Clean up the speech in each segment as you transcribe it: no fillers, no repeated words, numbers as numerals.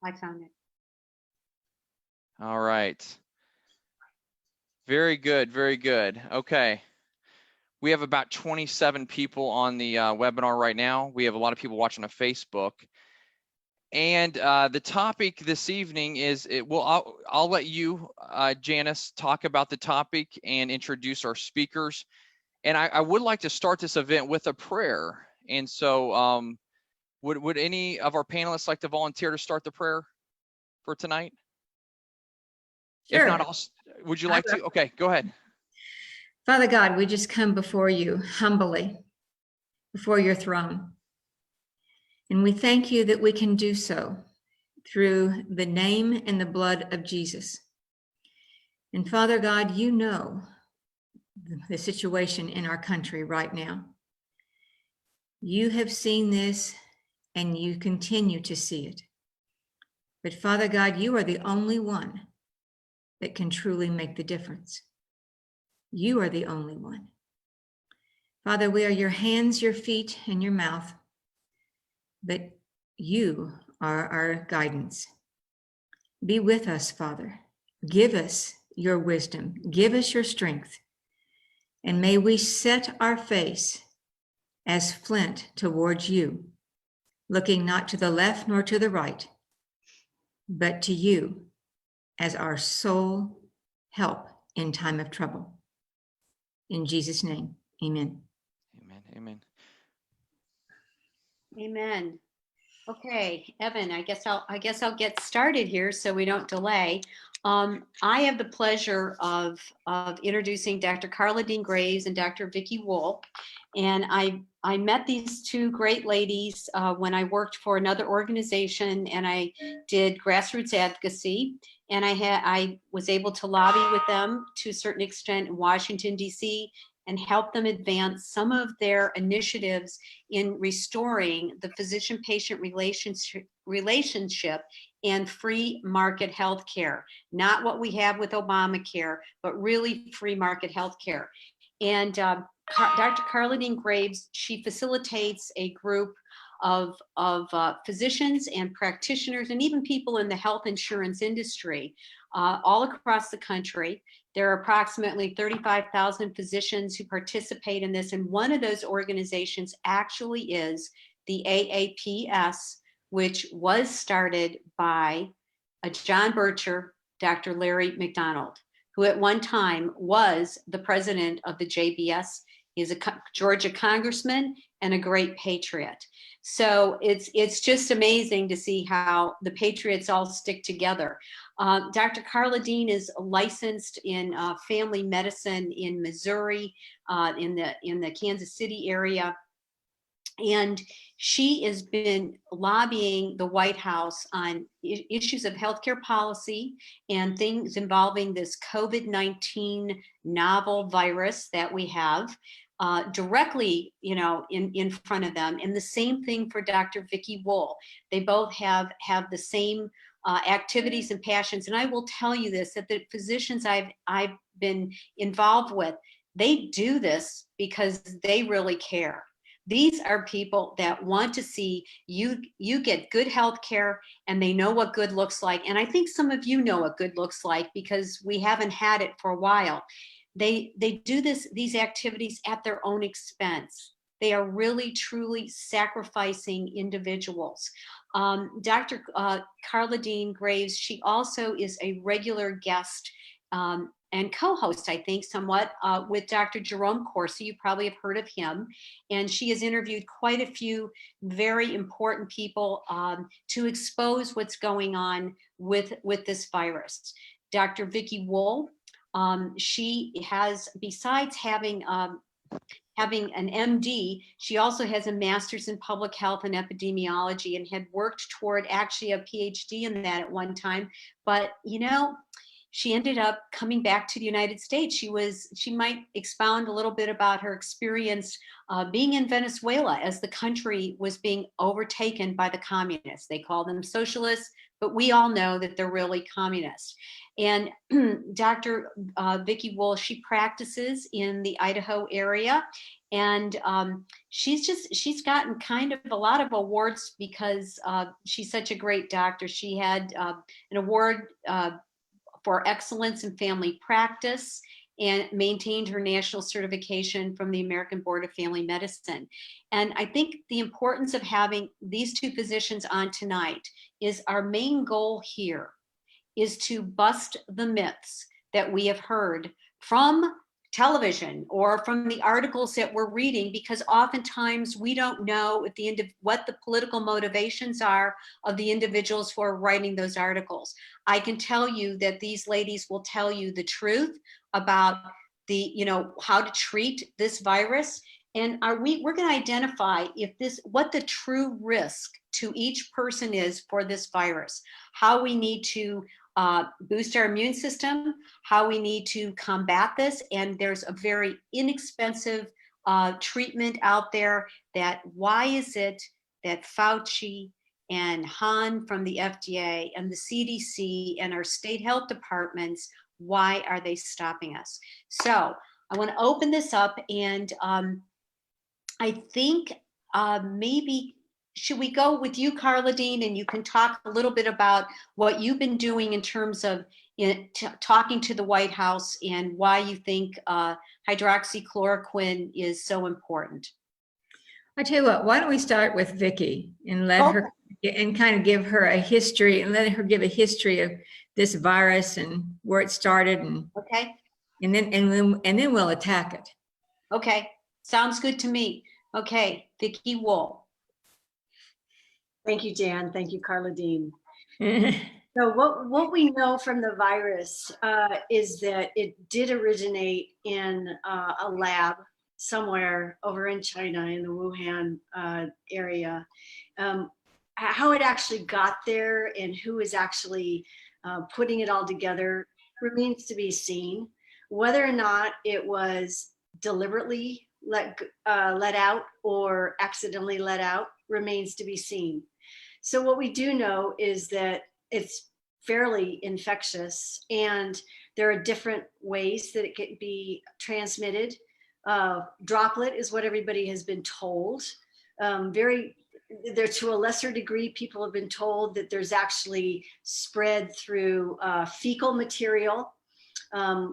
I found it. All right. Very good, very good. Okay. We have about 27 people on the webinar right now. We have a lot of people watching on Facebook. And the topic this evening is, I'll let you, Janice, talk about the topic and introduce our speakers. And I would like to start this event with a prayer. And so would any of our panelists like to volunteer to start the prayer for tonight? Sure. If not, would you like to? Okay, go ahead. Father God, we just come before you humbly, before your throne. And we thank you that we can do so through the name and the blood of Jesus. And Father God, you know the situation in our country right now. You have seen this and you continue to see it. But Father God, you are the only one that can truly make the difference. You are the only one. Father, we are your hands, your feet, and your mouth, but you are our guidance. Be with us, Father. Give us your wisdom. Give us your strength. And may we set our face as flint towards you, looking not to the left nor to the right, but to you as our sole help in time of trouble. In Jesus' name, amen. Amen, amen. Amen. Okay, Evan, I guess I'll get started here so we don't delay. I have the pleasure of introducing Dr. Karladine Graves and Dr. Vicki Wool. And I met these two great ladies when I worked for another organization and I did grassroots advocacy. And I was able to lobby with them to a certain extent in Washington, D.C., and help them advance some of their initiatives in restoring the physician-patient relationship and free market health care. Not what we have with Obamacare, but really free market health care. And Dr. Karladine Graves, she facilitates a group of physicians and practitioners and even people in the health insurance industry all across the country. There are approximately 35,000 physicians who participate in this, and one of those organizations actually is the AAPS, which was started by John Bircher, Dr. Larry McDonald, who at one time was the president of the JBS. He's a Georgia congressman and a great patriot. So it's just amazing to see how the patriots all stick together. Dr. Karladine is licensed in family medicine in Missouri, in the Kansas City area. And she has been lobbying the White House on issues of healthcare policy and things involving this COVID-19 novel virus that we have directly, in front of them. And the same thing for Dr. Vicki Wool. They both have the same activities and passions. And I will tell you this, that the physicians I've been involved with, they do this because they really care. These are people that want to see you get good health care, and they know what good looks like. And I think some of you know what good looks like because we haven't had it for a while. They do these activities at their own expense. They are really, truly sacrificing individuals. Dr. Karladine Graves, she also is a regular guest and co-host, I think, somewhat with Dr. Jerome Corsi. You probably have heard of him. And she has interviewed quite a few very important people to expose what's going on with this virus. Dr. Vicki Wool, she has, besides having an MD, she also has a master's in public health and epidemiology and had worked toward actually a PhD in that at one time. But, she ended up coming back to the United States. She might expound a little bit about her experience being in Venezuela as the country was being overtaken by the communists. They call them socialists, but we all know that they're really communists. And Dr. Vicki Wool, she practices in the Idaho area, and she's gotten kind of a lot of awards because she's such a great doctor. She had an award for excellence in family practice and maintained her national certification from the American Board of Family Medicine. And I think the importance of having these two physicians on tonight is our main goal here is to bust the myths that we have heard from television or from the articles that we're reading, because oftentimes we don't know what the political motivations are of the individuals who are writing those articles. I can tell you that these ladies will tell you the truth about how to treat this virus. And we're going to identify what the true risk to each person is for this virus, how we need to boost our immune system, how we need to combat this. And there's a very inexpensive treatment out there. Why is it that Fauci and Han from the FDA and the CDC and our state health departments, why are they stopping us? So I want to open this up, and I think maybe should we go with you, Karladine, and you can talk a little bit about what you've been doing in terms of talking to the White House and why you think hydroxychloroquine is so important. I tell you what, why don't we start with Vicki and let her and kind of give her a history and let her give a history of this virus and where it started, and okay, and then we'll attack it. Okay, sounds good to me. Okay, Vicki Wool. Thank you, Jan. Thank you, Karladine. So what we know from the virus is that it did originate in a lab somewhere over in China in the Wuhan area. How it actually got there and who is actually putting it all together remains to be seen. Whether or not it was deliberately let out or accidentally let out remains to be seen. So what we do know is that it's fairly infectious, and there are different ways that it can be transmitted. Droplet is what everybody has been told. There, to a lesser degree, people have been told that there's actually spread through fecal material,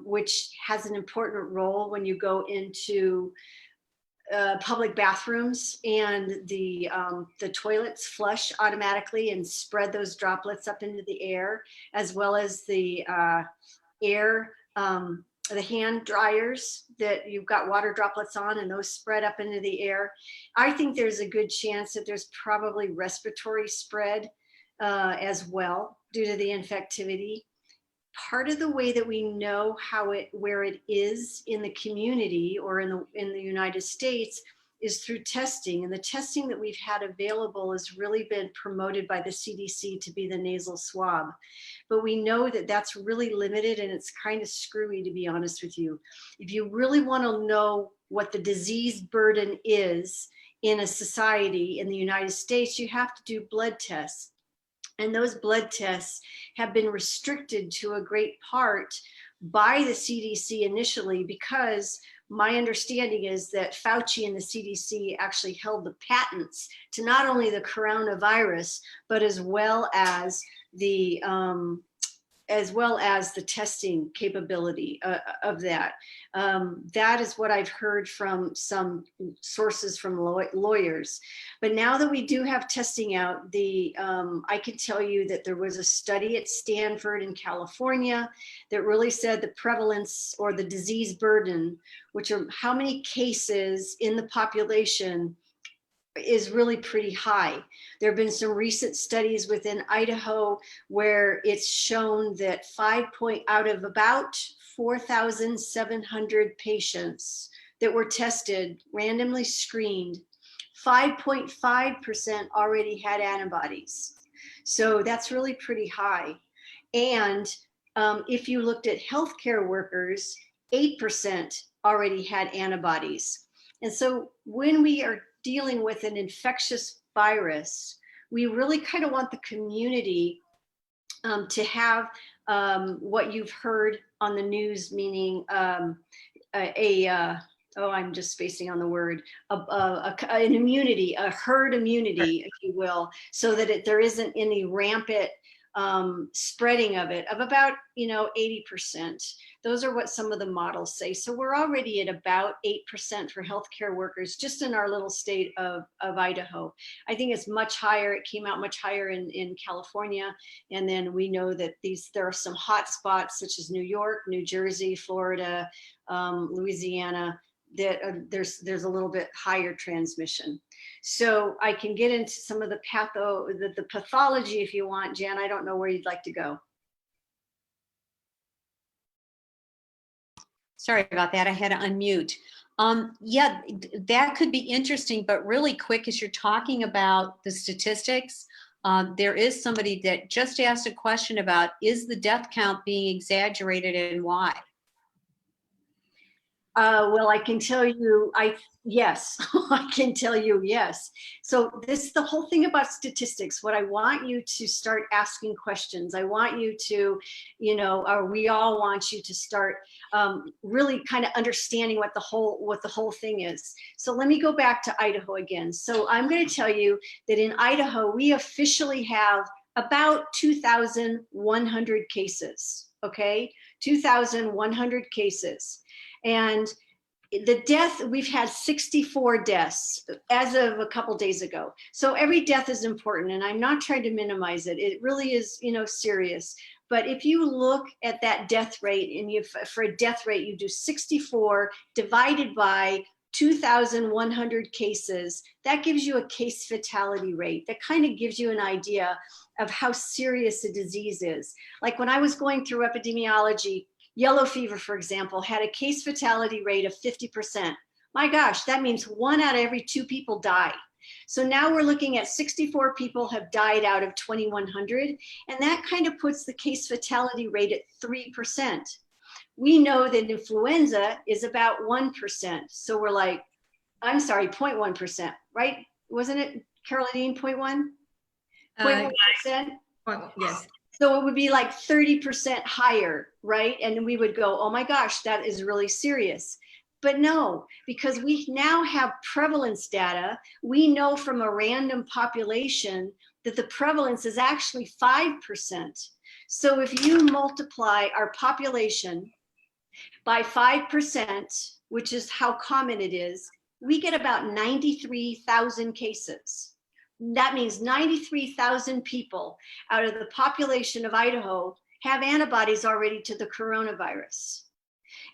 which has an important role when you go into public bathrooms and the toilets flush automatically and spread those droplets up into the air, as well as the the hand dryers that you've got water droplets on and those spread up into the air. I think there's a good chance that there's probably respiratory spread as well due to the infectivity. Part of the way that we know where it is in the community or in the United States is through testing. And the testing that we've had available has really been promoted by the CDC to be the nasal swab. But we know that that's really limited, and it's kind of screwy, to be honest with you. If you really want to know what the disease burden is in a society in the United States, you have to do blood tests. And those blood tests have been restricted to a great part by the CDC initially, because my understanding is that Fauci and the CDC actually held the patents to not only the coronavirus, but as well as the testing capability of that. That is what I've heard from some sources from lawyers. But now that we do have testing out, I can tell you that there was a study at Stanford in California that really said the prevalence or the disease burden, which are how many cases in the population, is really pretty high. There have been some recent studies within Idaho where it's shown that out of about 4,700 patients that were tested, randomly screened, 5.5% already had antibodies. So that's really pretty high. And if you looked at healthcare workers, 8% already had antibodies. And so when we are dealing with an infectious virus, we really kind of want the community to have what you've heard on the news, meaning I'm just spacing on the word, an immunity, a herd immunity, if you will, so that there isn't any rampant spreading of it, of about 80%. Those are what some of the models say. So we're already at about 8% for healthcare workers just in our little state of Idaho. I think it's much higher. It came out much higher in California. And then we know that there are some hot spots such as New York, New Jersey, Florida, Louisiana, that there's a little bit higher transmission. So I can get into some of the pathology if you want, Jan. I don't know where you'd like to go. Sorry about that. I had to unmute. Yeah, that could be interesting, but really quick, as you're talking about the statistics, there is somebody that just asked a question about, is the death count being exaggerated and why? Well, I can tell you, yes, I can tell you yes. So the whole thing about statistics, what I want you to start asking questions. I want you to, or we all want you to start really kind of understanding what the whole thing is. So let me go back to Idaho again. So I'm going to tell you that in Idaho, we officially have about 2,100 cases, okay? 2,100 cases. And we've had 64 deaths as of a couple days ago. So every death is important, and I'm not trying to minimize it. It really is, serious. But if you look at that death rate, and for a death rate, you do 64 divided by 2,100 cases, that gives you a case fatality rate. That kind of gives you an idea of how serious a disease is. Like when I was going through epidemiology, yellow fever, for example, had a case fatality rate of 50%. My gosh, that means 1 out of every 2 people die. So now we're looking at 64 people have died out of 2,100, and that kind of puts the case fatality rate at 3%. We know that influenza is about 1%. So we're like, I'm sorry, 0.1%, right? Wasn't it, Karladine, 0.1? 0.1%? Yes. So it would be like 30% higher, right? And we would go, oh my gosh, that is really serious. But no, because we now have prevalence data. We know from a random population that the prevalence is actually 5%. So if you multiply our population by 5%, which is how common it is, we get about 93,000 cases. That means 93,000 people out of the population of Idaho have antibodies already to the coronavirus.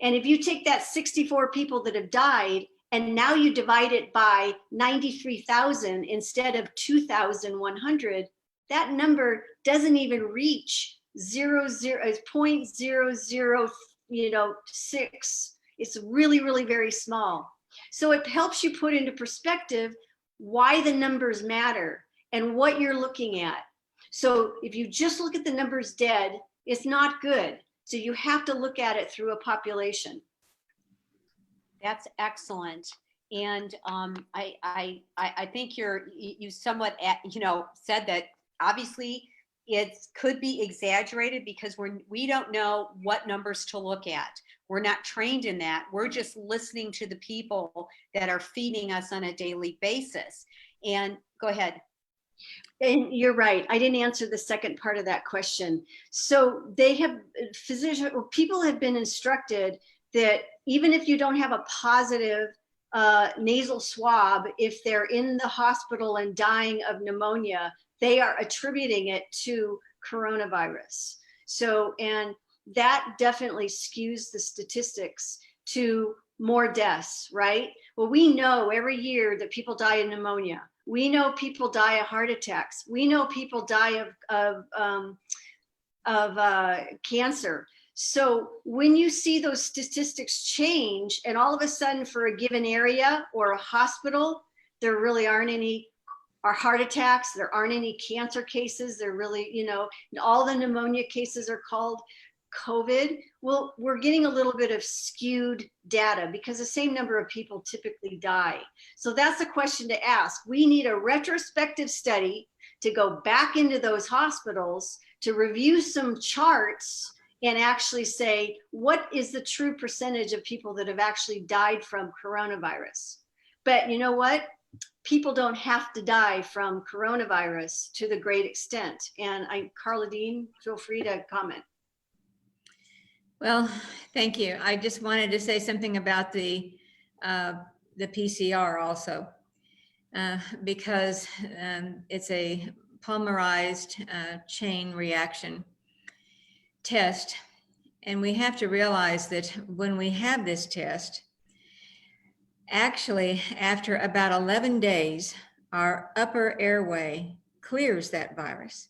And if you take that 64 people that have died, and now you divide it by 93,000 instead of 2,100, that number doesn't even reach 0.006. It's really, really very small. So it helps you put into perspective why the numbers matter and what you're looking at. So if you just look at the numbers dead, it's not good. So you have to look at it through a population. That's excellent. And I think you somewhat said that obviously it could be exaggerated because we don't know what numbers to look at. We're not trained in that. We're just listening to the people that are feeding us on a daily basis. And go ahead. And you're right. I didn't answer the second part of that question. So people have been instructed that even if you don't have a positive nasal swab, if they're in the hospital and dying of pneumonia, they are attributing it to coronavirus. So, and that definitely skews the statistics to more deaths, right? Well, we know every year that people die of pneumonia. We know people die of heart attacks. We know people die of cancer. So when you see those statistics change, and all of a sudden for a given area or a hospital, there really aren't any heart attacks, there aren't any cancer cases, there really, all the pneumonia cases are called COVID, well, we're getting a little bit of skewed data because the same number of people typically die. So that's a question to ask. We need a retrospective study to go back into those hospitals to review some charts and actually say, what is the true percentage of people that have actually died from coronavirus? But you know what? People don't have to die from coronavirus to the great extent. And Karladine, feel free to comment. Well, thank you. I just wanted to say something about the PCR also, because it's a polymerized chain reaction test. And we have to realize that when we have this test, actually, after about 11 days, our upper airway clears that virus.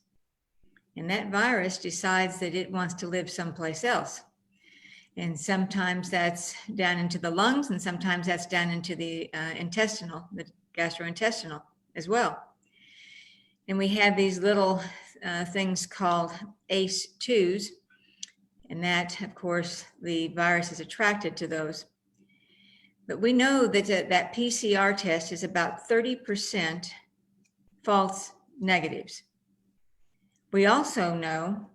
And that virus decides that it wants to live someplace else. And sometimes that's down into the lungs, and sometimes that's down into the the gastrointestinal as well. And we have these little things called ACE2s, and that, of course, the virus is attracted to those. But we know that that PCR test is about 30% false negatives. We also know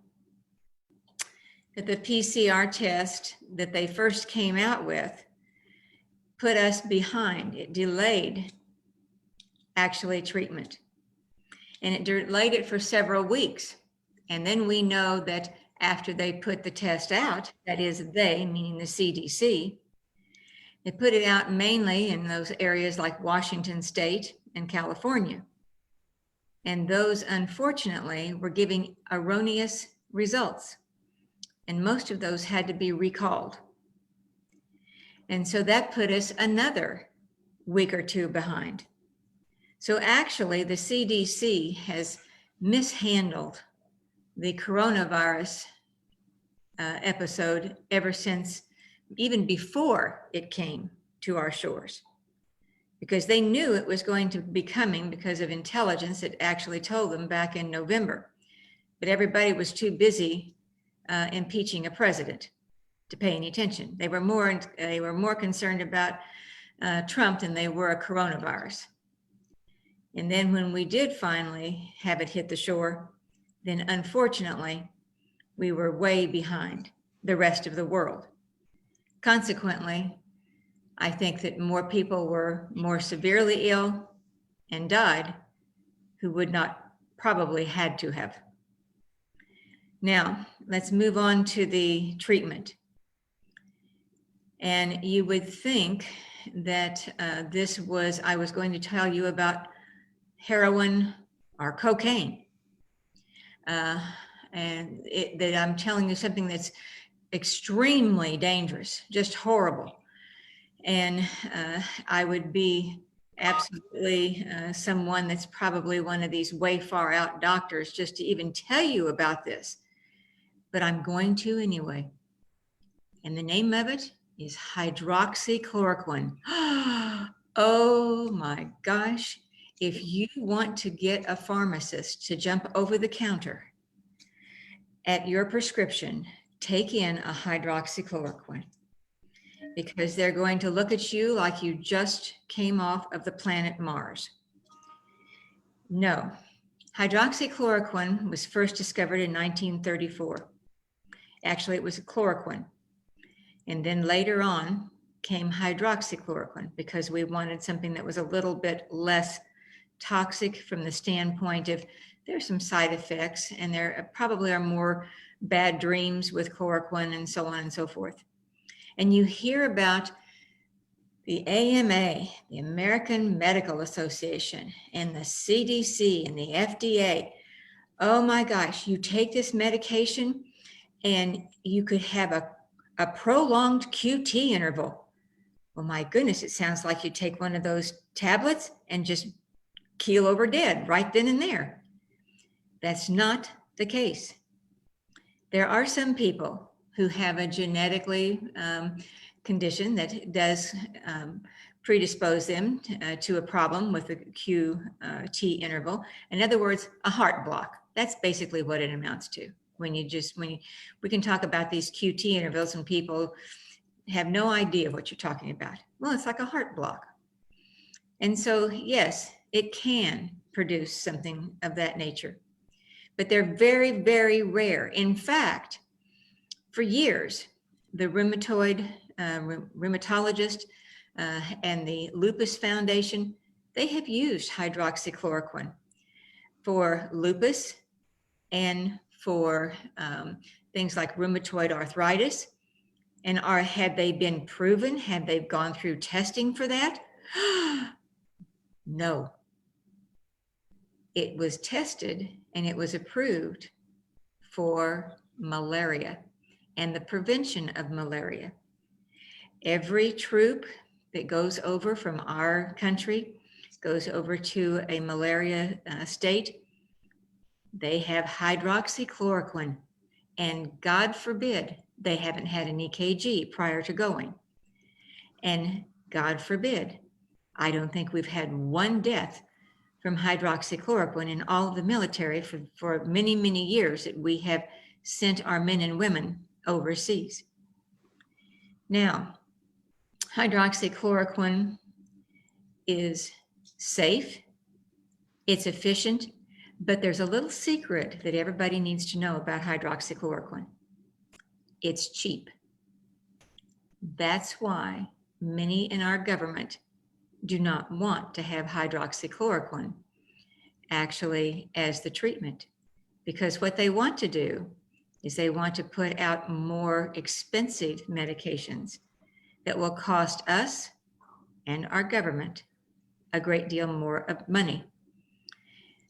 that the PCR test that they first came out with put us behind. It delayed actually treatment. And it delayed it for several weeks. And then we know that after they put the test out, that is they, meaning the CDC, they put it out mainly in those areas like Washington State and California. And those, unfortunately, were giving erroneous results. And most of those had to be recalled. And so that put us another week or two behind. So actually, the CDC has mishandled the coronavirus episode ever since, even before it came to our shores, because they knew it was going to be coming because of intelligence that actually told them back in November. But everybody was too busy impeaching a president to pay any attention. They were more concerned about Trump than they were a coronavirus. And then when we did finally have it hit the shore, then unfortunately, we were way behind the rest of the world. Consequently, I think that more people were more severely ill and died who would not probably had to have. Now, let's move on to the treatment. And you would think that I was going to tell you about heroin or cocaine. And that I'm telling you something that's extremely dangerous, just horrible. And I would be absolutely someone that's probably one of these way far out doctors just to even tell you about this. But I'm going to anyway. And the name of it is hydroxychloroquine. Oh my gosh. If you want to get a pharmacist to jump over the counter at your prescription, take in a hydroxychloroquine, because they're going to look at you like you just came off of the planet Mars. No, hydroxychloroquine was first discovered in 1934. Actually, it was chloroquine. And then later on came hydroxychloroquine because we wanted something that was a little bit less toxic from the standpoint of there's some side effects and there probably are more bad dreams with chloroquine and so on and so forth. And you hear about the AMA, the American Medical Association, and the CDC and the FDA. Oh my gosh, you take this medication and you could have a prolonged QT interval. Well, my goodness, it sounds like you take one of those tablets and just keel over dead right then and there. That's not the case. There are some people who have a genetically condition that does predispose them to a problem with the QT interval. In other words, a heart block. That's basically what it amounts to. we can talk about these QT intervals and people have no idea what you're talking about. Well, it's like a heart block. And so, yes, it can produce something of that nature, but they're very, very rare. In fact, for years, the rheumatologist and the Lupus Foundation, they have used hydroxychloroquine for lupus and for things like rheumatoid arthritis. And had they been proven? Had they gone through testing for that? No. It was tested and it was approved for malaria and the prevention of malaria. Every troop that goes over from our country goes over to a malaria state, they have hydroxychloroquine, and God forbid they haven't had an EKG prior to going. And God forbid, I don't think we've had one death from hydroxychloroquine in all of the military for many, many years that we have sent our men and women overseas. Now, hydroxychloroquine is safe, it's efficient, but there's a little secret that everybody needs to know about hydroxychloroquine. It's cheap. That's why many in our government do not want to have hydroxychloroquine actually as the treatment, because what they want to do is they want to put out more expensive medications that will cost us and our government a great deal more of money.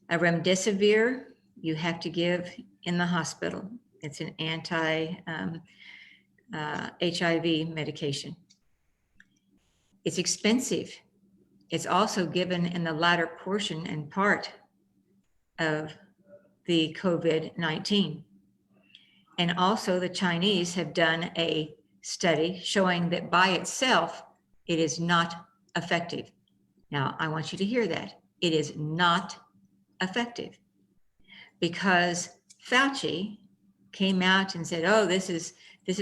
A remdesivir you have to give in the hospital. It's an anti-HIV medication. It's expensive. It's also given in the latter portion and part of the COVID-19. And also the Chinese have done a study showing that by itself, it is not effective. Now, I want you to hear that. It is not effective, because Fauci came out and said, oh, this is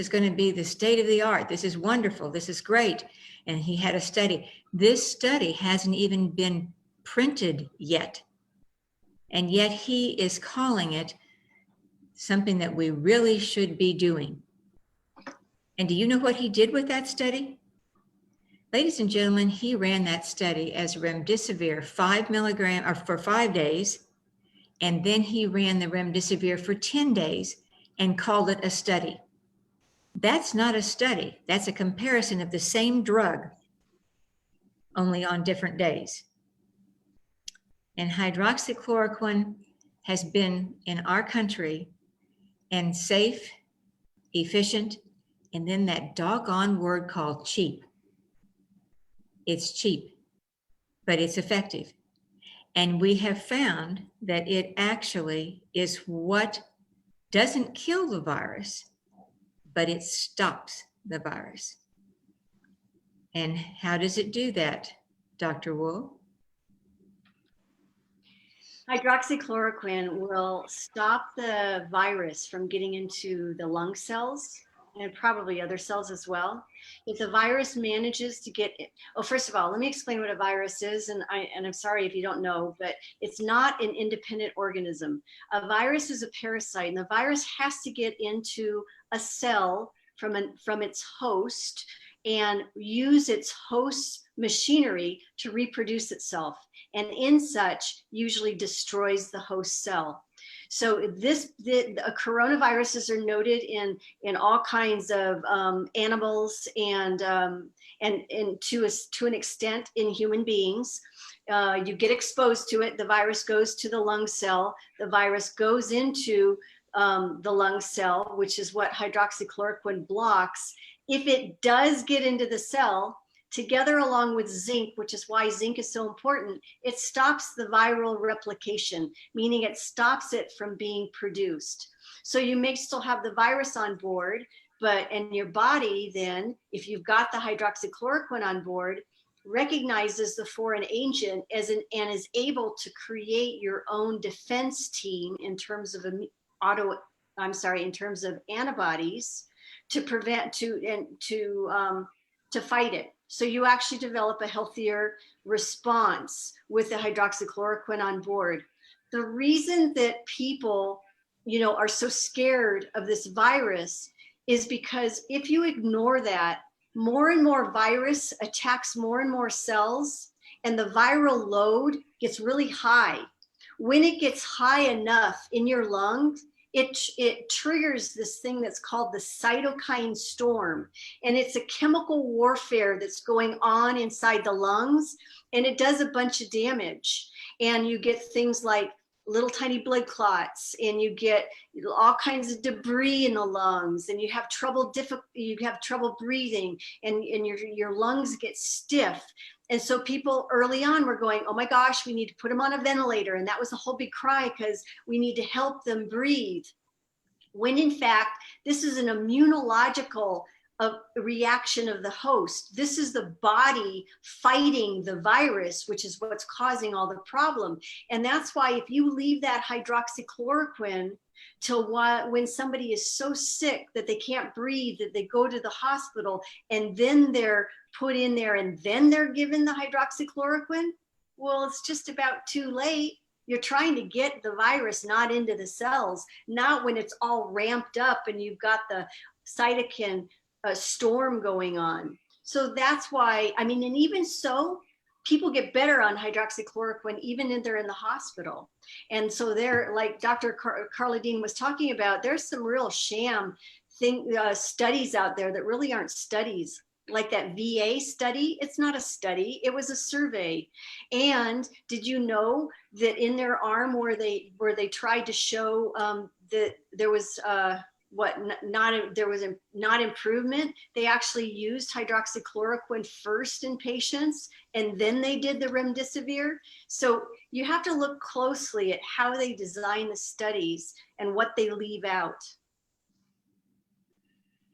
going to be the state of the art. This is wonderful. This is great. And he had a study. This study hasn't even been printed yet. And yet he is calling it something that we really should be doing. And do you know what he did with that study? Ladies and gentlemen, he ran that study as remdesivir 5 milligram or for 5 days. And then he ran the remdesivir for 10 days and called it a study. That's not a study. That's a comparison of the same drug, only on different days. And hydroxychloroquine has been in our country and safe, efficient, and then that doggone word called cheap. It's cheap, but it's effective. And we have found that it actually is what doesn't kill the virus, but it stops the virus. And how does it do that, Dr. Wool? Hydroxychloroquine will stop the virus from getting into the lung cells and probably other cells as well. If the virus manages to get it, first of all, let me explain what a virus is. And I'm sorry if you don't know, but it's not an independent organism. A virus is a parasite, and the virus has to get into a cell from its host and use its host's machinery to reproduce itself. And in such, usually destroys the host cell. So the coronaviruses are noted in all kinds of animals and to an extent in human beings. You get exposed to it, the virus goes to the lung cell, the virus goes into the lung cell, which is what hydroxychloroquine blocks. If it does get into the cell, together along with zinc, which is why zinc is so important, it stops the viral replication, meaning it stops it from being produced. So you may still have the virus on board, and your body then, if you've got the hydroxychloroquine on board, recognizes the foreign agent and is able to create your own defense team in terms of in terms of antibodies to prevent to fight it. So you actually develop a healthier response with the hydroxychloroquine on board. The reason that people, are so scared of this virus is because if you ignore that, more and more virus attacks more and more cells, and the viral load gets really high. When it gets high enough in your lungs, it triggers this thing that's called the cytokine storm. And it's a chemical warfare that's going on inside the lungs, and it does a bunch of damage. And you get things like little tiny blood clots, and you get all kinds of debris in the lungs, and you have trouble breathing, and your lungs get stiff. And so people early on were going, oh my gosh, we need to put them on a ventilator. And that was a whole big cry because we need to help them breathe. When in fact, this is an immunological reaction of the host. This is the body fighting the virus, which is what's causing all the problem. And that's why if you leave that hydroxychloroquine till when somebody is so sick that they can't breathe, that they go to the hospital, and then they're put in there and then they're given the hydroxychloroquine, well, it's just about too late. You're trying to get the virus not into the cells, not when it's all ramped up and you've got the cytokine storm going on. So that's why, and even so, people get better on hydroxychloroquine even if they're in the hospital. And so they're, like Dr. Karladine was talking about, there's some real sham studies out there that really aren't studies. Like that VA study, it's not a study, it was a survey. And did you know that in their arm where they tried to show that there was not improvement, they actually used hydroxychloroquine first in patients, and then they did the remdesivir. So you have to look closely at how they design the studies and what they leave out.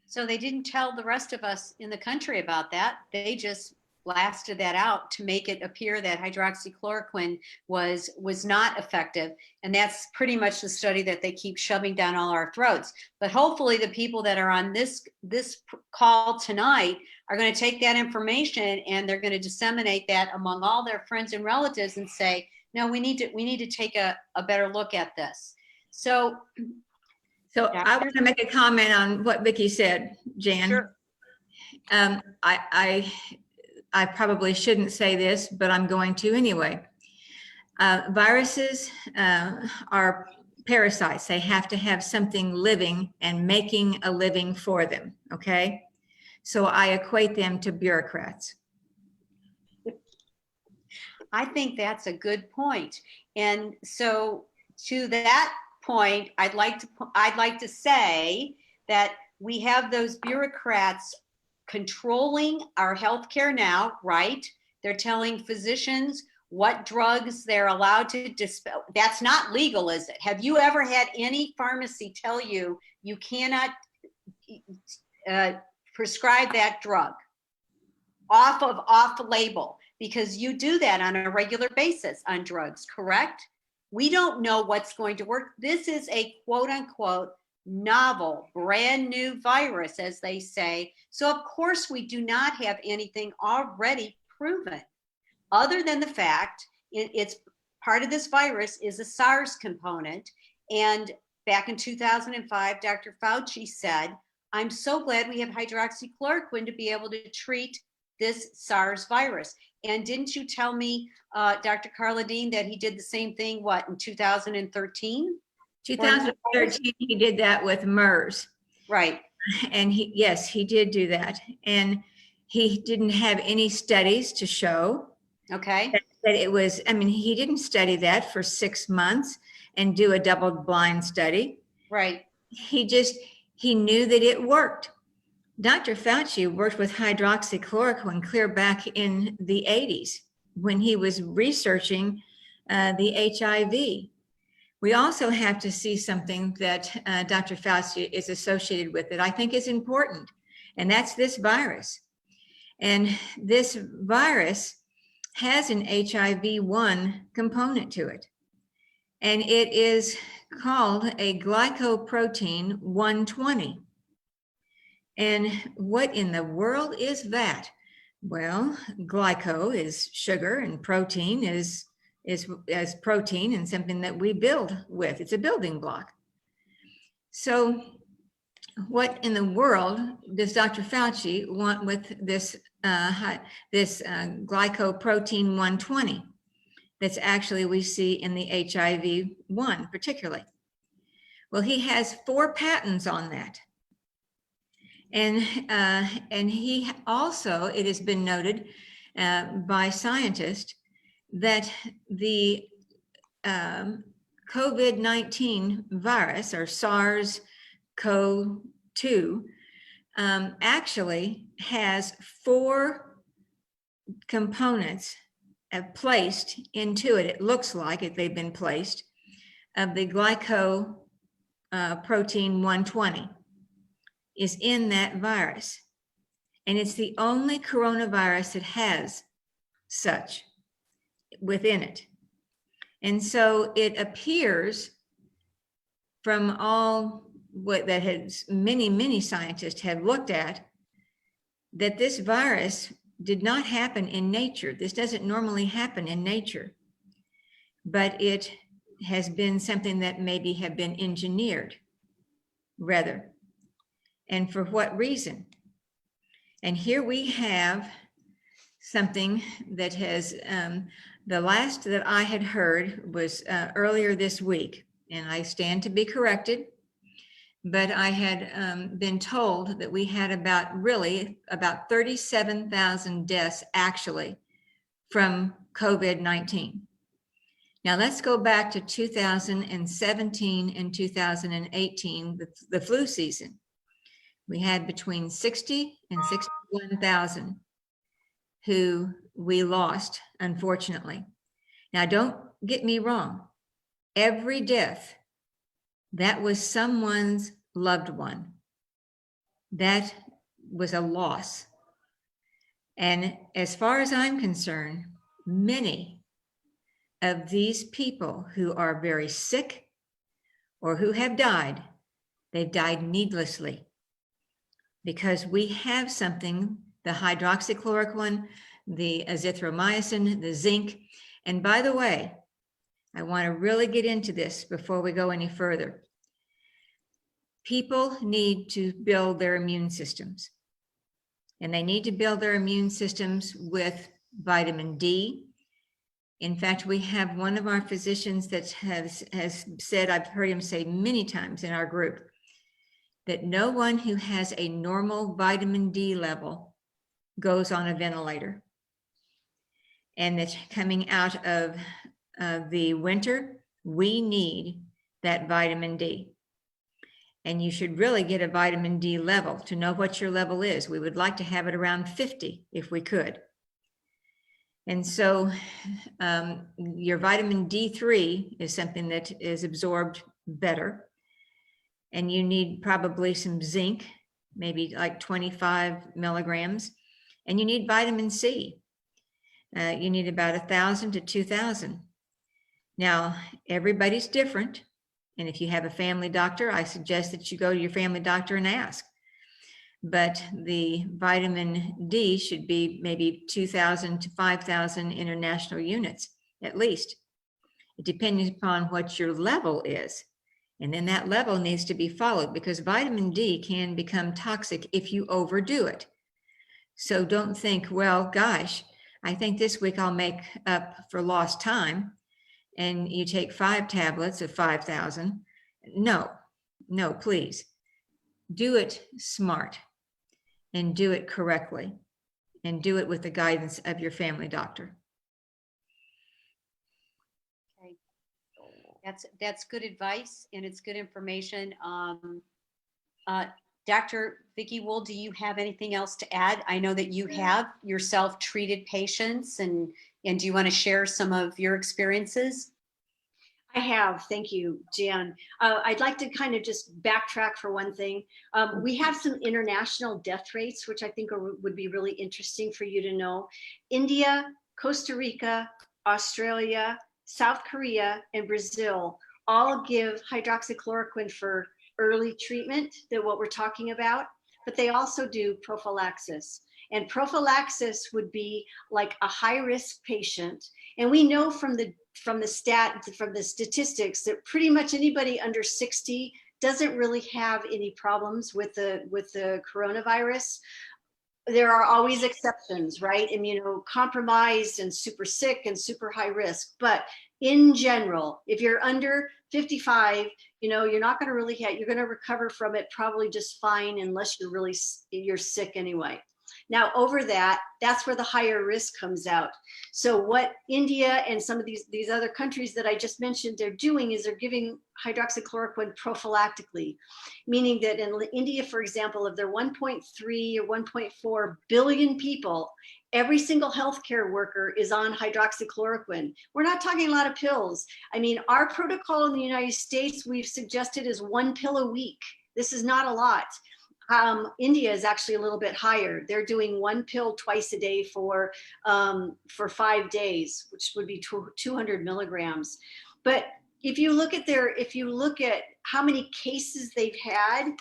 So they didn't tell the rest of us in the country about that. They just blasted that out to make it appear that hydroxychloroquine was not effective. And that's pretty much the study that they keep shoving down all our throats. But hopefully the people that are on this call tonight are going to take that information and they're going to disseminate that among all their friends and relatives and say, no, we need to take a better look at this. So I want to make a comment on what Vicki said, Jan. Sure. I probably shouldn't say this, but I'm going to anyway. Viruses are parasites. They have to have something living and making a living for them, okay? So I equate them to bureaucrats. I think that's a good point. And so to that point, I'd like to say that we have those bureaucrats controlling our healthcare now, right? They're telling physicians what drugs they're allowed to dispel. That's not legal, is it? Have you ever had any pharmacy tell you you cannot prescribe that drug off label? Because you do that on a regular basis on drugs, correct? We don't know what's going to work. This is a quote unquote novel, brand new virus, as they say. So of course we do not have anything already proven, other than the fact it's part of this virus is a SARS component. And back in 2005, Dr. Fauci said, I'm so glad we have hydroxychloroquine to be able to treat this SARS virus. And didn't you tell me, Dr. Karladine, that he did the same thing, in 2013? 2013, he did that with MERS. Right. And he did do that. And he didn't have any studies to show Okay. that it was, he didn't study that for 6 months and do a double-blind study. Right. He knew that it worked. Dr. Fauci worked with hydroxychloroquine clear back in the 80s when he was researching the HIV. We also have to see something that Dr. Fauci is associated with that I think is important, and that's this virus. And this virus has an HIV-1 component to it. And it is called a glycoprotein 120. And what in the world is that? Well, glyco is sugar and protein is as protein and something that we build with. It's a building block. So what in the world does Dr. Fauci want with this glycoprotein 120 that's actually we see in the HIV-1 particularly? Well, he has 4 patents on that. And he also, it has been noted by scientists that the COVID-19 virus, or SARS-CoV-2, actually has 4 components placed into it. It looks like if they've been placed of the glycoprotein 120 is in that virus. And it's the only coronavirus that has such within it. And so it appears from all what that has many scientists have looked at, that this virus did not happen in nature. This doesn't normally happen in nature, but it has been something that maybe have been engineered rather. And for what reason? And here we have something that has, the last that I had heard was earlier this week, and I stand to be corrected, but I had been told that we had about 37,000 deaths actually from COVID-19. Now let's go back to 2017 and 2018, the flu season. We had between 60 and 61,000 who we lost, unfortunately. Now, don't get me wrong. Every death, that was someone's loved one. That was a loss. And as far as I'm concerned, many of these people who are very sick or who have died, they've died needlessly. Because we have something, the hydroxychloroquine, the azithromycin, the zinc. And by the way, I want to really get into this before we go any further. People need to build their immune systems. And they need to build their immune systems with vitamin D. In fact, we have one of our physicians that has said, I've heard him say many times in our group, that no one who has a normal vitamin D level goes on a ventilator. And it's coming out of the winter, we need that vitamin D. And you should really get a vitamin D level to know what your level is. We would like to have it around 50 if we could. And so your vitamin D3 is something that is absorbed better. And you need probably some zinc, maybe like 25 milligrams. And you need vitamin C. You need about 1,000 to 2,000. Now, everybody's different. And if you have a family doctor, I suggest that you go to your family doctor and ask. But the vitamin D should be maybe 2,000 to 5,000 international units, at least, depending upon what your level is. And then that level needs to be followed, because vitamin D can become toxic if you overdo it. So don't think, well, gosh, I think this week I'll make up for lost time, and you take 5 tablets of 5,000. No, please. Do it smart and do it correctly and do it with the guidance of your family doctor. That's good advice, and it's good information. Dr. Vicki Wool, do you have anything else to add? I know that you have yourself treated patients, and do you want to share some of your experiences? I have, thank you, Jan. I'd like to kind of just backtrack for one thing. We have some international death rates, which I think would be really interesting for you to know. India, Costa Rica, Australia, South Korea, and Brazil all give hydroxychloroquine for early treatment, that what we're talking about, but they also do prophylaxis. And prophylaxis would be like a high-risk patient. And we know from the statistics that pretty much anybody under 60 doesn't really have any problems with the coronavirus. There are always exceptions, right? Immunocompromised and super sick and super high risk. But in general, if you're under 55, you're not going to really you're going to recover from it probably just fine, unless you're sick anyway. Now, over that's where the higher risk comes out. So what India and some of these other countries that I just mentioned, they're doing is they're giving hydroxychloroquine prophylactically, meaning that in India, for example, of their 1.3 or 1.4 billion people, every single healthcare worker is on hydroxychloroquine. We're not talking a lot of pills. I mean, our protocol in the United States, we've suggested, is 1 pill a week. This is not a lot. India is actually a little bit higher. They're doing 1 pill twice a day for 5 days, which would be 200 milligrams. But if you look at how many cases they've had,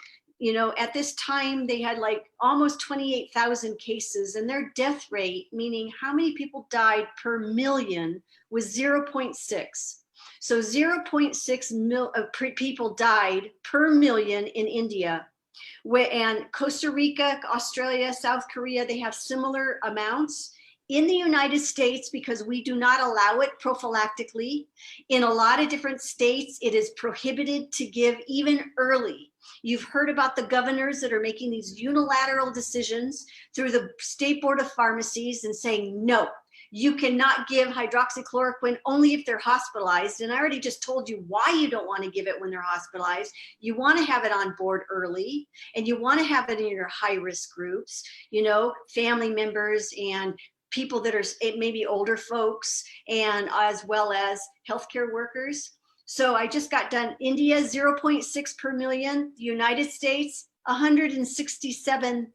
at this time they had like almost 28,000 cases, and their death rate, meaning how many people died per million, was 0.6. So 0.6 people died per million in India. And Costa Rica, Australia, South Korea, they have similar amounts. In the United States, because we do not allow it prophylactically, in a lot of different states, it is prohibited to give even early. You've heard about the governors that are making these unilateral decisions through the State Board of Pharmacies and saying, no, you cannot give hydroxychloroquine only if they're hospitalized. And I already just told you why you don't want to give it when they're hospitalized. You want to have it on board early, and you want to have it in your high-risk groups, family members and people that are maybe older folks, and as well as healthcare workers. So I just got done. India, 0.6 per million. The United States, 167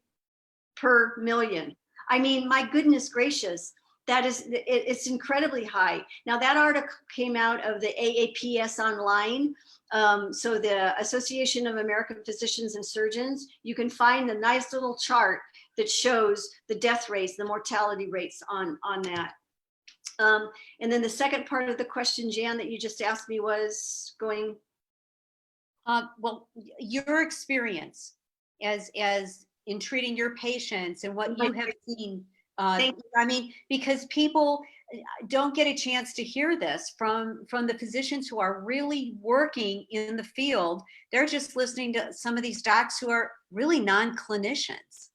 per million. I mean, my goodness gracious. It's incredibly high. Now that article came out of the AAPS online. So the Association of American Physicians and Surgeons, you can find the nice little chart that shows the death rates, the mortality rates on that. And then the second part of the question, Jan, that you just asked me was going. Well, your experience as in treating your patients and what you have seen. I mean, because people don't get a chance to hear this from the physicians who are really working in the field. They're just listening to some of these docs who are really non-clinicians.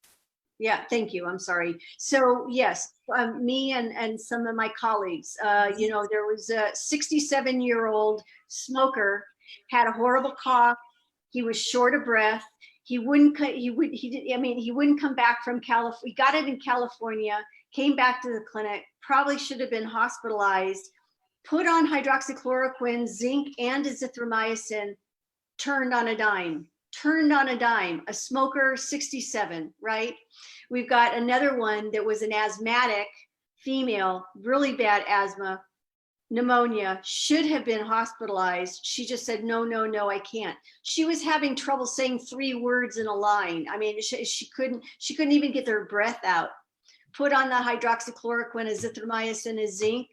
Yeah, thank you. I'm sorry. So yes, me and some of my colleagues, there was a 67-year-old smoker, had a horrible cough. He was short of breath. He wouldn't come back from California. We got it in California, came back to the clinic, probably should have been hospitalized, put on hydroxychloroquine, zinc, and azithromycin, turned on a dime. A smoker, 67, right? We've got another one that was an asthmatic female, really bad asthma, pneumonia, should have been hospitalized. She just said, no, I can't. She was having trouble saying 3 words in a line. I mean, she couldn't even get her breath out. Put on the hydroxychloroquine, azithromycin, and zinc,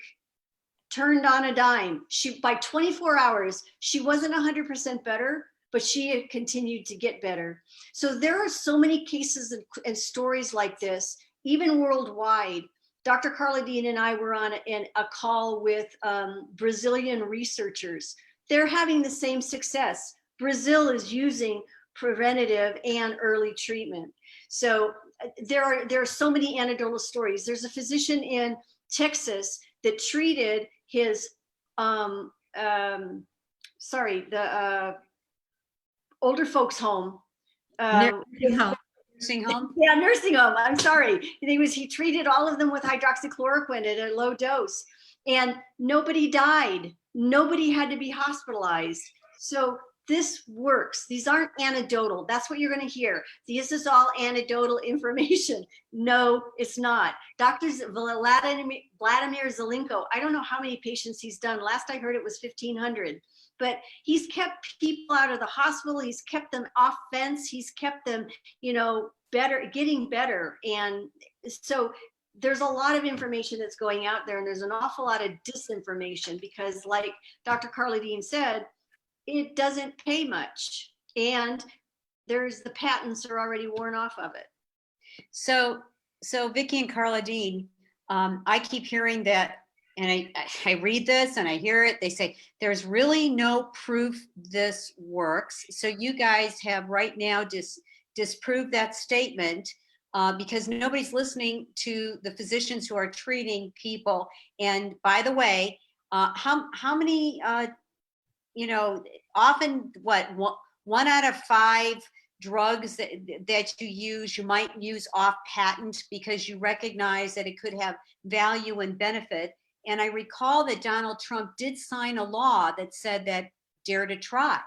turned on a dime. By 24 hours, she wasn't 100% better, but she had continued to get better. So there are so many cases and stories like this, even worldwide. Dr. Karladine and I were on a call with Brazilian researchers. They're having the same success. Brazil is using preventative and early treatment. So there are so many anecdotal stories. There's a physician in Texas that treated his, older folks home. Nursing home? Yeah, nursing home. I'm sorry. He treated all of them with hydroxychloroquine at a low dose, and nobody died. Nobody had to be hospitalized. So this works. These aren't anecdotal. That's what you're going to hear. This is all anecdotal information. No, it's not. Dr. Vladimir Zelenko, I don't know how many patients he's done. Last I heard it was 1,500. but he's kept people out of the hospital. He's kept them off fence. He's kept them, better, getting better. And so there's a lot of information that's going out there, and there's an awful lot of disinformation because, like Dr. Karladine said, it doesn't pay much. And the patents are already worn off of it. So Vicki and Karladine, I keep hearing that, and I read this and I hear it. They say there's really no proof this works. So you guys have right now disproved that statement because nobody's listening to the physicians who are treating people. And by the way, how many, often one out of 5 drugs that you use, you might use off patent because you recognize that it could have value and benefit. And I recall that Donald Trump did sign a law that said that dare to try,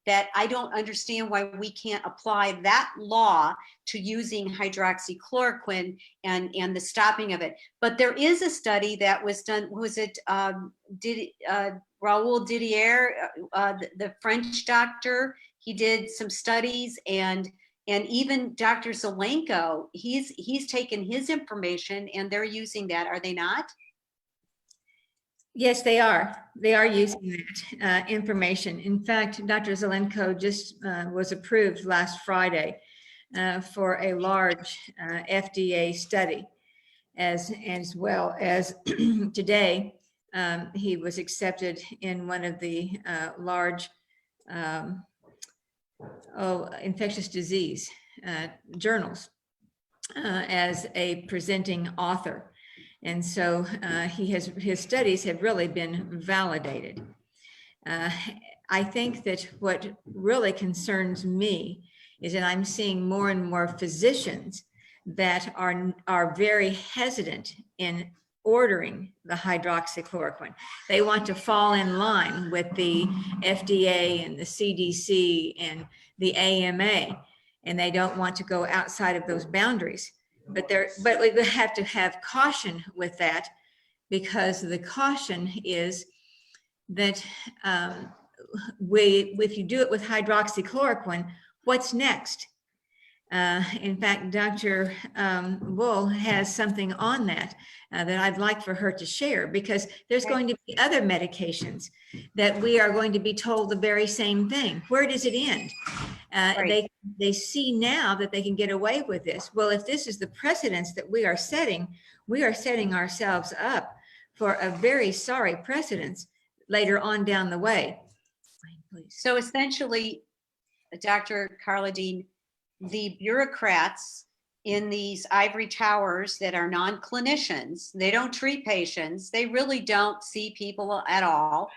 that I don't understand why we can't apply that law to using hydroxychloroquine and the stopping of it. But there is a study that was done, was it Raoul Didier, the French doctor? He did some studies, and even Dr. Zelenko, he's taken his information and they're using that, are they not? Yes, they are. They are using that information. In fact, Dr. Zelenko just was approved last Friday for a large FDA study, as well as today he was accepted in one of the large infectious disease journals as a presenting author. And so his studies have really been validated. I think that what really concerns me is that I'm seeing more and more physicians that are very hesitant in ordering the hydroxychloroquine. They want to fall in line with the FDA and the CDC and the AMA, and they don't want to go outside of those boundaries. But we have to have caution with that, because the caution is that if you do it with hydroxychloroquine, what's next? In fact, Dr. Wool has something on that that I'd like for her to share, because there's going to be other medications that we are going to be told the very same thing. Where does it end? Right. They see now that they can get away with this. Well, if this is the precedence that we are setting ourselves up for a very sorry precedence later on down the way. Please. So essentially, Dr. Karladine, the bureaucrats in these ivory towers that are non-clinicians, they don't treat patients, they really don't see people at all.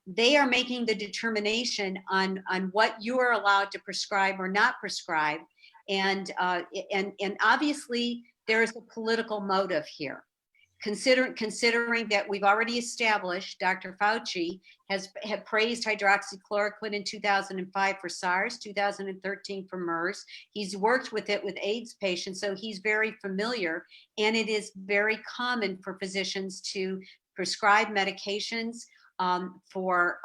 They are making the determination on what you are allowed to prescribe or not prescribe. And obviously there is a political motive here. Considering that we've already established, Dr. Fauci have praised hydroxychloroquine in 2005 for SARS, 2013 for MERS. He's worked with it with AIDS patients, so he's very familiar. And it is very common for physicians to prescribe medications for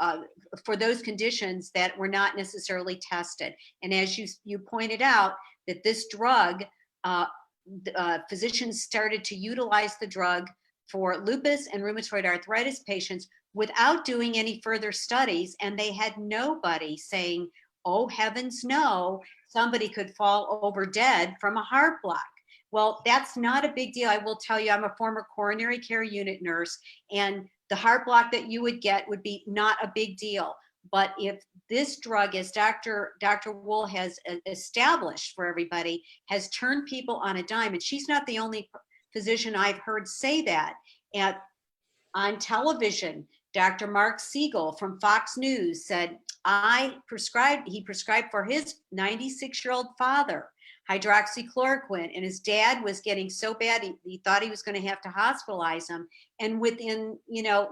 those conditions that were not necessarily tested. And as you pointed out, that this drug, physicians started to utilize the drug for lupus and rheumatoid arthritis patients without doing any further studies. And they had nobody saying, oh, heavens no, somebody could fall over dead from a heart block. Well, that's not a big deal. I will tell you, I'm a former coronary care unit nurse, and the heart block that you would get would be not a big deal. But if this drug, as Dr. Wool has established for everybody, has turned people on a dime, and she's not the only physician I've heard say that. On television, Dr. Mark Siegel from Fox News said, he prescribed for his 96-year-old father hydroxychloroquine, and his dad was getting so bad he thought he was going to have to hospitalize him, and within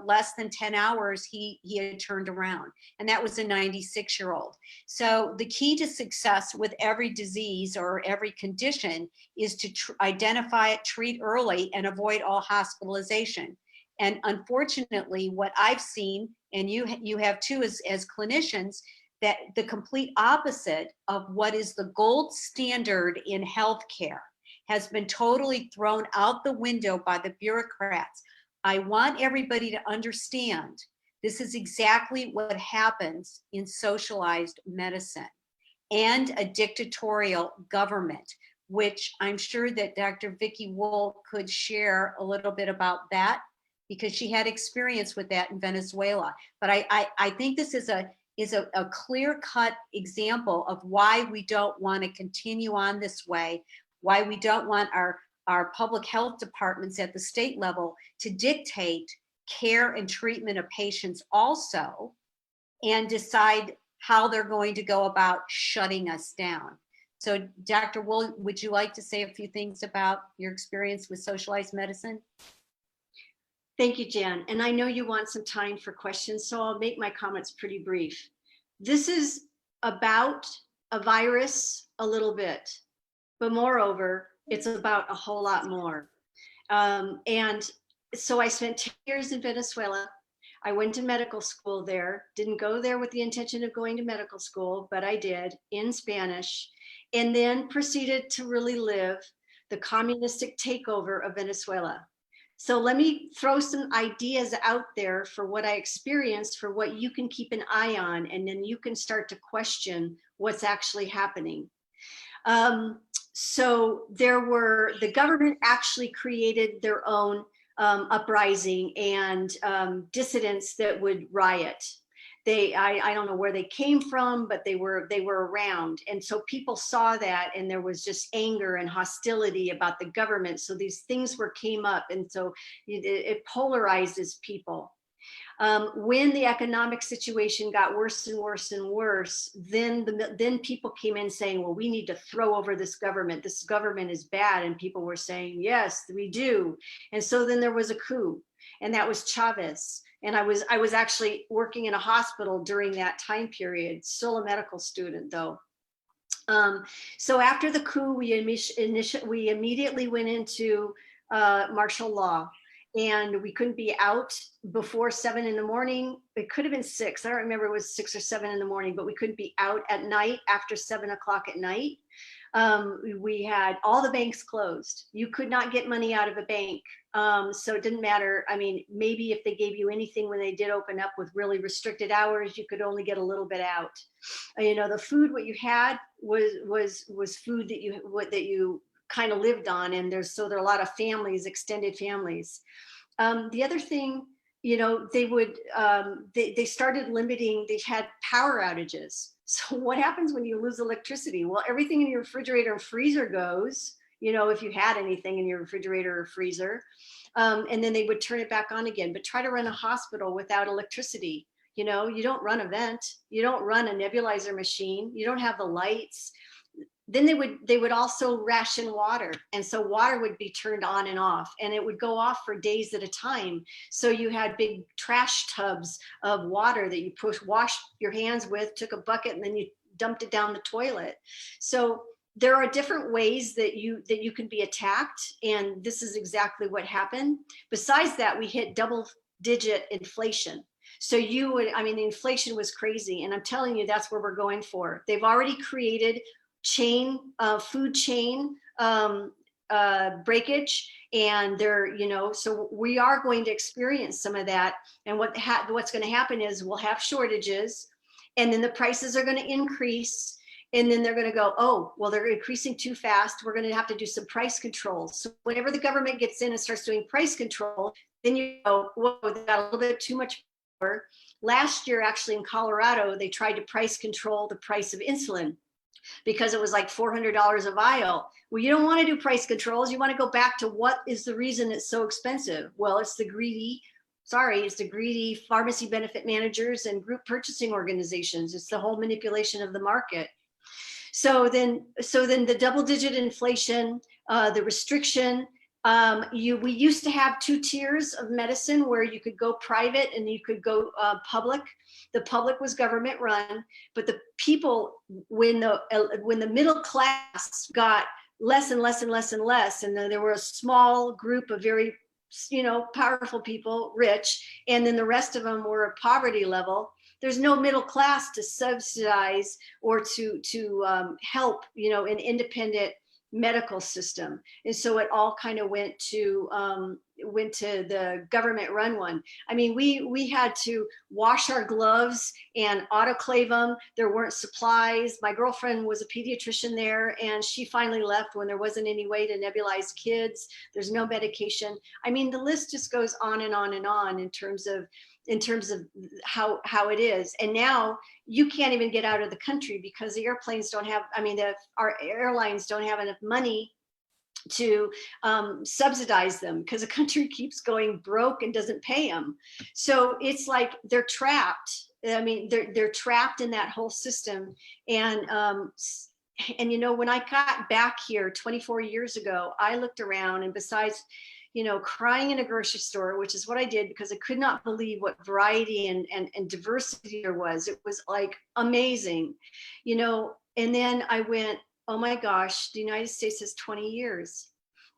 less than 10 hours he had turned around, and that was a 96-year-old. So the key to success with every disease or every condition is to identify it, treat early, and avoid all hospitalization. And unfortunately, what I've seen, and you have too as clinicians, that the complete opposite of what is the gold standard in healthcare has been totally thrown out the window by the bureaucrats. I want everybody to understand this is exactly what happens in socialized medicine and a dictatorial government, which I'm sure that Dr. Vicki Wool could share a little bit about that because she had experience with that in Venezuela. But I think this is a clear-cut example of why we don't want to continue on this way, why we don't want our public health departments at the state level to dictate care and treatment of patients also, and decide how they're going to go about shutting us down. So Dr. Wool, would you like to say a few things about your experience with socialized medicine? Thank you, Jan. And I know you want some time for questions, so I'll make my comments pretty brief. This is about a virus a little bit, but moreover, it's about a whole lot more. And so I spent 10 years in Venezuela. I went to medical school there, didn't go there with the intention of going to medical school, but I did in Spanish, and then proceeded to really live the communistic takeover of Venezuela. So let me throw some ideas out there for what I experienced, for what you can keep an eye on, and then you can start to question what's actually happening. So the government actually created their own uprising and dissidents that would riot. I don't know where they came from, but they were around. And so people saw that, and there was just anger and hostility about the government. So these things came up, and so it polarizes people. When the economic situation got worse and worse and worse, then people came in saying, well, we need to throw over this government. This government is bad. And people were saying, yes, we do. And so then there was a coup, and that was Chavez. And I was actually working in a hospital during that time period, still a medical student though. So after the coup, we immediately went into martial law, and we couldn't be out before 7 in the morning. It could have been 6. I don't remember, it was 6 or 7 in the morning, but we couldn't be out at night after 7 o'clock at night. We had all the banks closed. You could not get money out of a bank. So it didn't matter. I mean, maybe if they gave you anything when they did open up with really restricted hours, you could only get a little bit out. You know, the food, what you had was food that you kind of lived on. And there are a lot of families, extended families. The other thing, you know, they started limiting, they had power outages. So what happens when you lose electricity? Well, everything in your refrigerator and freezer goes, you know, if you had anything in your refrigerator or freezer, and then they would turn it back on again. But try to run a hospital without electricity. You know, you don't run a vent, you don't run a nebulizer machine, you don't have the lights. Then they would also ration water. And so water would be turned on and off, and it would go off for days at a time. So you had big trash tubs of water that you washed your hands with, took a bucket, and then you dumped it down the toilet. So there are different ways that you can be attacked. And this is exactly what happened. Besides that, we hit double-digit inflation. So the inflation was crazy. And I'm telling you, that's where we're going for. They've already created food chain breakage, and so we are going to experience some of that. And what's going to happen is we'll have shortages, and then the prices are going to increase, and then they're going to go, oh, well, they're increasing too fast. We're going to have to do some price control. So whenever the government gets in and starts doing price control, then you go, whoa, they got a little bit too much power. Last year, actually in Colorado, they tried to price control the price of insulin, because it was like $400 a vial. Well, you don't want to do price controls. You want to go back to what is the reason it's so expensive? Well, it's the greedy pharmacy benefit managers and group purchasing organizations. It's the whole manipulation of the market. So then the double-digit inflation, the restriction, we used to have 2 tiers of medicine where you could go private and you could go public. The public was government run, but the people, when the middle class got less and less and less and less, and then there were a small group of very powerful people, rich, and then the rest of them were poverty level. There's no middle class to subsidize or to help, an independent medical system. And so it all kind of went to the government run one. I mean, we had to wash our gloves and autoclave them. There weren't supplies. My girlfriend was a pediatrician there, and she finally left when there wasn't any way to nebulize kids. There's no medication. I mean, the list just goes on and on and on in terms of how it is. And now you can't even get out of the country because the airplanes don't have, our airlines don't have enough money to subsidize them because the country keeps going broke and doesn't pay them. So it's like they're trapped. I mean, they're trapped in that whole system. And when I got back here 24 years ago, I looked around, and besides crying in a grocery store, which is what I did because I could not believe what variety and diversity there was. It was like amazing, and then I went, oh my gosh, the United States has 20 years.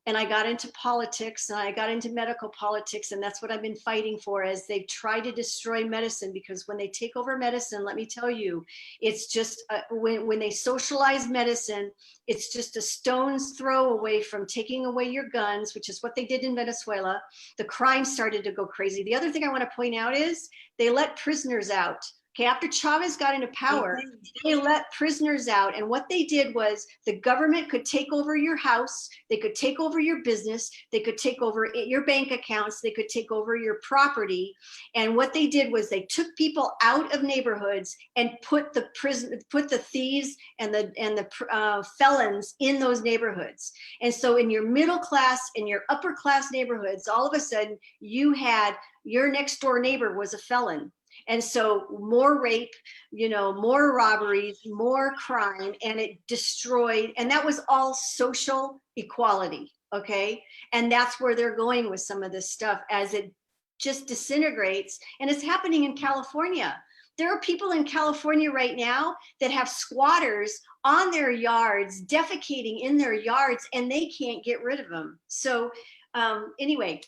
And I got into politics, and I got into medical politics, and that's what I've been fighting for as they try to destroy medicine. Because when they take over medicine, let me tell you, it's just when they socialize medicine, it's just a stone's throw away from taking away your guns, which is what they did in Venezuela. The crime started to go crazy. The other thing I want to point out is they let prisoners out. Okay, after Chavez got into power, they let prisoners out. And what they did was the government could take over your house. They could take over your business. They could take over your bank accounts. They could take over your property. And what they did was they took people out of neighborhoods and put the thieves and the felons in those neighborhoods. And so in your middle class, in your upper class neighborhoods, all of a sudden you had your next door neighbor was a felon. And so more rape, more robberies, more crime, and it destroyed, and that was all social equality, okay? And that's where they're going with some of this stuff as it just disintegrates, and it's happening in California. There are people in California right now that have squatters on their yards, defecating in their yards, and they can't get rid of them. So anyway,